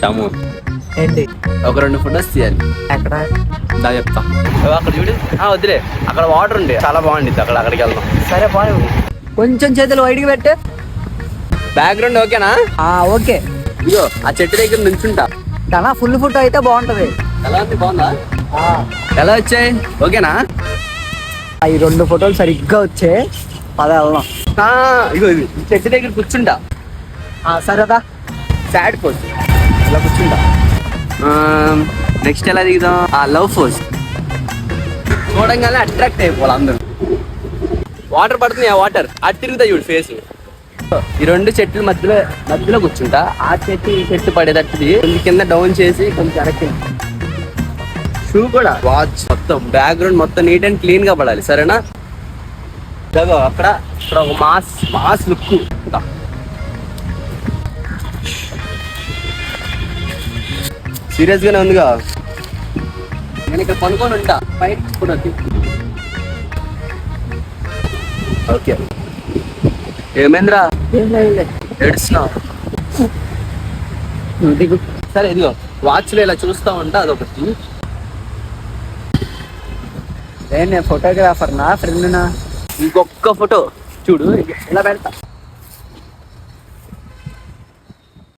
చాము ఏంటి? ఒక 2 ఫొటోస్ తీయాలి. ఎక్కడ? దా చెప్తా. అక్కడ చూడు. వద్దులే, అక్కడ వాటర్ ఉంది, చాలా బాగుండిద్ది అక్కడికి వెళ్దాం. సరే బాయ్. కొంచెం చేతులు వైడ్కి పెట్టు. బ్యాక్గ్రౌండ్ ఓకేనా? ఓకే. ఇగో ఆ చెట్టు దగ్గర నుంచుంటా. చాలా ఫుల్ ఫోటో అయితే బాగుంటది. ఎలా ఉంది? బాగుందా? ఎలా వచ్చాయి? ఓకేనా? ఈ 2 ఫోటోలు సరిగ్గా వచ్చాయి. పద వెళ్దాం. ఇగో ఇది చెట్టు దగ్గర కూర్చుంటా. సరేదా. సాడ్ పోజ్ ఇలా కూర్చుంటా. నెక్స్ట్ ఎలా దిగుదాం? Love pose. చూడంగానే అట్రాక్ట్ అయిపోవాలి అందరూ. వాటర్ పడుతుంది, ఆ వాటర్ అటు తిరుగుతా చూడు ఫేస్. ఈ 2 చెట్ల మధ్యలో కూర్చుంటా. ఆ చెట్టు ఈ చెట్టు పడేటట్టుది కొంచెం కింద డౌన్ చేసి కొంచెం వెనక్కి. షూ కూడా, వాచ్, మొత్తం బ్యాక్గ్రౌండ్ మొత్తం నీట్ అండ్ క్లీన్ గా పడాలి. సరేనా? అక్కడ ఒక మాస్ లుక్. సీరియస్ గానే ఉందిగా. నేను ఇక్కడ పనుకొని ఉంటా. ఫైట్ కూడా ఓకే. ఏమేంద్రా ఏడుస్తున్నావు? సరే ఇదిగో వాచ్ లో ఇలా చూస్తా ఉంటా. అదొకటి. నేను ఫోటోగ్రాఫర్ నా ఫ్రెండ్ నా. ఇంకొక ఫోటో చూడు, ఇలా పెడతా.